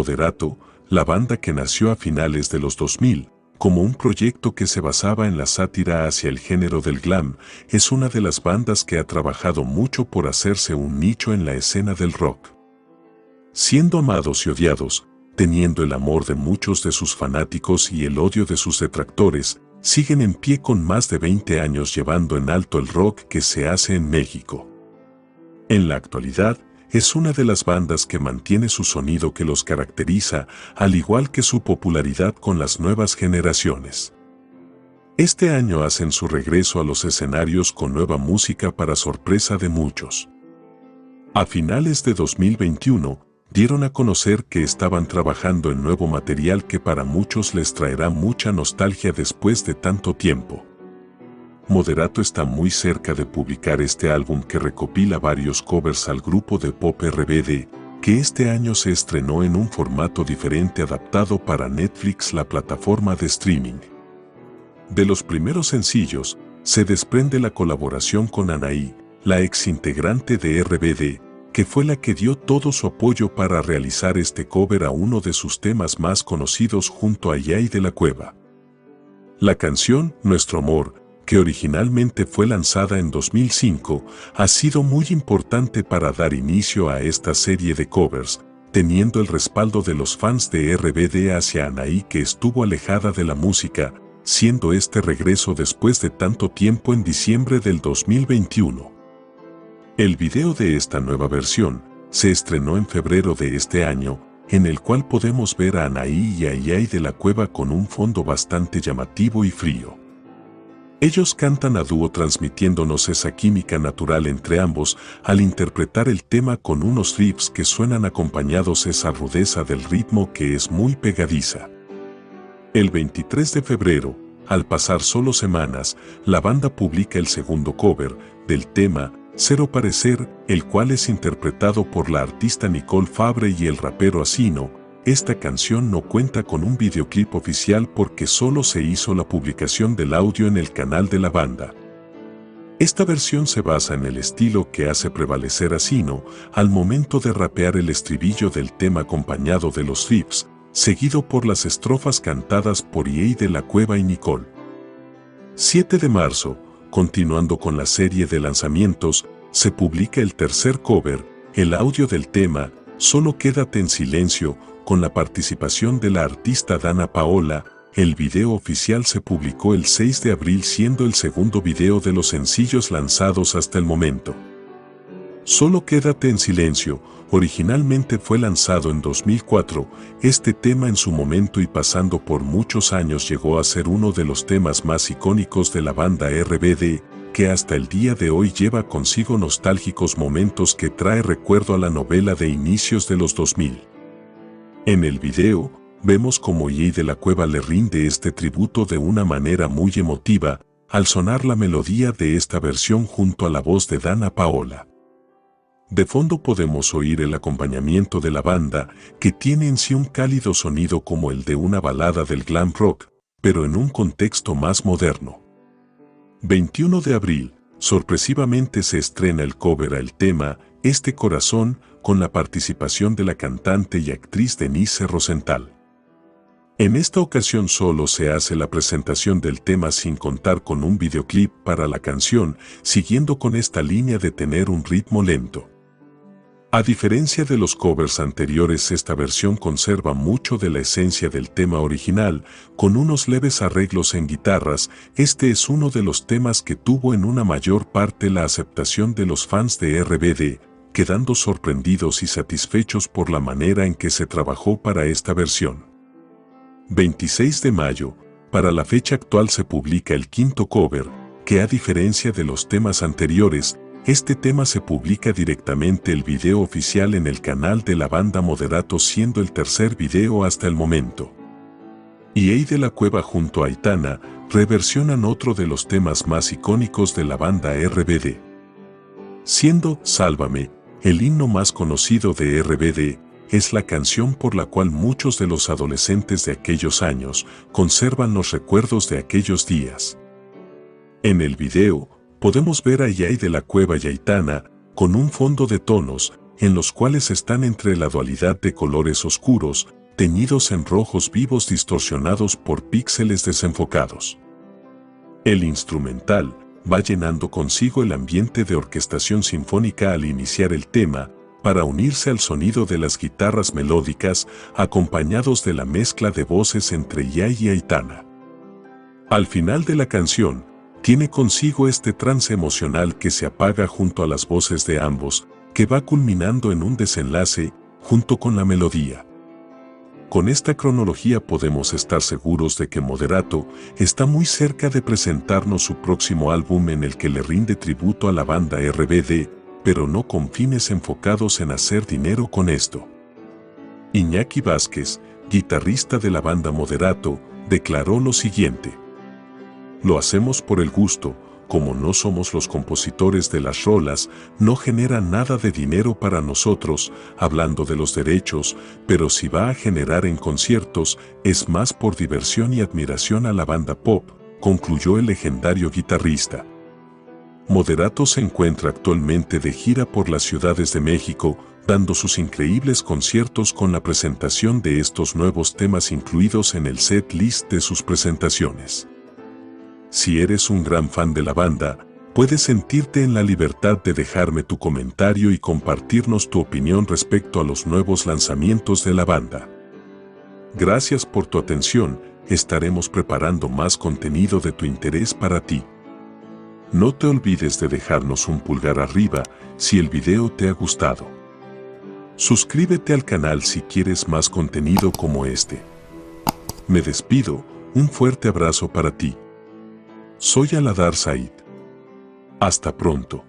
Moderato, la banda que nació a finales de los 2000, como un proyecto que se basaba en la sátira hacia el género del glam, es una de las bandas que ha trabajado mucho por hacerse un nicho en la escena del rock. Siendo amados y odiados, teniendo el amor de muchos de sus fanáticos y el odio de sus detractores, siguen en pie con más de 20 años llevando en alto el rock que se hace en México. En la actualidad, es una de las bandas que mantiene su sonido que los caracteriza, al igual que su popularidad con las nuevas generaciones. Este año hacen su regreso a los escenarios con nueva música para sorpresa de muchos. A finales de 2021, dieron a conocer que estaban trabajando en nuevo material que para muchos les traerá mucha nostalgia después de tanto tiempo. Moderato está muy cerca de publicar este álbum que recopila varios covers al grupo de pop RBD, que este año se estrenó en un formato diferente adaptado para Netflix, la plataforma de streaming. De los primeros sencillos, se desprende la colaboración con Anaí, la ex integrante de RBD, que fue la que dio todo su apoyo para realizar este cover a uno de sus temas más conocidos junto a Yay de la Cueva. La canción Nuestro Amor, que originalmente fue lanzada en 2005, ha sido muy importante para dar inicio a esta serie de covers, teniendo el respaldo de los fans de RBD hacia Anaí, que estuvo alejada de la música, siendo este regreso después de tanto tiempo en diciembre del 2021. El video de esta nueva versión se estrenó en febrero de este año, en el cual podemos ver a Anaí y a Yay de la Cueva con un fondo bastante llamativo y frío. Ellos cantan a dúo transmitiéndonos esa química natural entre ambos al interpretar el tema con unos riffs que suenan acompañados esa rudeza del ritmo que es muy pegadiza. El 23 de febrero, al pasar solo semanas, la banda publica el segundo cover del tema Cero Parecer, el cual es interpretado por la artista Nicole Fabre y el rapero Asino. Esta canción no cuenta con un videoclip oficial porque solo se hizo la publicación del audio en el canal de la banda. Esta versión se basa en el estilo que hace prevalecer Asino al momento de rapear el estribillo del tema acompañado de los riffs, seguido por las estrofas cantadas por Yay de la Cueva y Nicole. 7 de marzo, continuando con la serie de lanzamientos, se publica el tercer cover, el audio del tema Solo Quédate en Silencio, con la participación de la artista Dana Paola. El video oficial se publicó el 6 de abril, siendo el segundo video de los sencillos lanzados hasta el momento. Solo Quédate en Silencio, originalmente fue lanzado en 2004, este tema en su momento y pasando por muchos años llegó a ser uno de los temas más icónicos de la banda RBD, que hasta el día de hoy lleva consigo nostálgicos momentos que trae recuerdo a la novela de inicios de los 2000. En el video, vemos como Yay de la Cueva le rinde este tributo de una manera muy emotiva, al sonar la melodía de esta versión junto a la voz de Dana Paola. De fondo podemos oír el acompañamiento de la banda, que tiene en sí un cálido sonido como el de una balada del glam rock, pero en un contexto más moderno. 21 de abril, sorpresivamente se estrena el cover al tema Este Corazón, con la participación de la cantante y actriz Denise Rosenthal. En esta ocasión solo se hace la presentación del tema sin contar con un videoclip para la canción, siguiendo con esta línea de tener un ritmo lento. A diferencia de los covers anteriores, esta versión conserva mucho de la esencia del tema original, con unos leves arreglos en guitarras. Este es uno de los temas que tuvo en una mayor parte la aceptación de los fans de RBD, quedando sorprendidos y satisfechos por la manera en que se trabajó para esta versión. 26 de mayo, para la fecha actual se publica el quinto cover, que a diferencia de los temas anteriores, este tema se publica directamente el video oficial en el canal de la banda Moderato, siendo el tercer video hasta el momento. Yay de la Cueva junto a Aitana reversionan otro de los temas más icónicos de la banda RBD. Siendo Sálvame, el himno más conocido de RBD, es la canción por la cual muchos de los adolescentes de aquellos años conservan los recuerdos de aquellos días. En el video, podemos ver a Yay de la Cueva y Aitana, con un fondo de tonos, en los cuales están entre la dualidad de colores oscuros, teñidos en rojos vivos distorsionados por píxeles desenfocados. El instrumental va llenando consigo el ambiente de orquestación sinfónica al iniciar el tema, para unirse al sonido de las guitarras melódicas, acompañados de la mezcla de voces entre Yai y Aitana. Al final de la canción, tiene consigo este trance emocional que se apaga junto a las voces de ambos, que va culminando en un desenlace, junto con la melodía. Con esta cronología podemos estar seguros de que Moderato está muy cerca de presentarnos su próximo álbum en el que le rinde tributo a la banda RBD, pero no con fines enfocados en hacer dinero con esto. Iñaki Vázquez, guitarrista de la banda Moderato, declaró lo siguiente: "Lo hacemos por el gusto, como no somos los compositores de las rolas, no genera nada de dinero para nosotros, hablando de los derechos, pero si va a generar en conciertos, es más por diversión y admiración a la banda pop", concluyó el legendario guitarrista. Moderato se encuentra actualmente de gira por las ciudades de México, dando sus increíbles conciertos con la presentación de estos nuevos temas incluidos en el set list de sus presentaciones. Si eres un gran fan de la banda, puedes sentirte en la libertad de dejarme tu comentario y compartirnos tu opinión respecto a los nuevos lanzamientos de la banda. Gracias por tu atención, estaremos preparando más contenido de tu interés para ti. No te olvides de dejarnos un pulgar arriba si el video te ha gustado. Suscríbete al canal si quieres más contenido como este. Me despido, un fuerte abrazo para ti. Soy Aladar Said. Hasta pronto.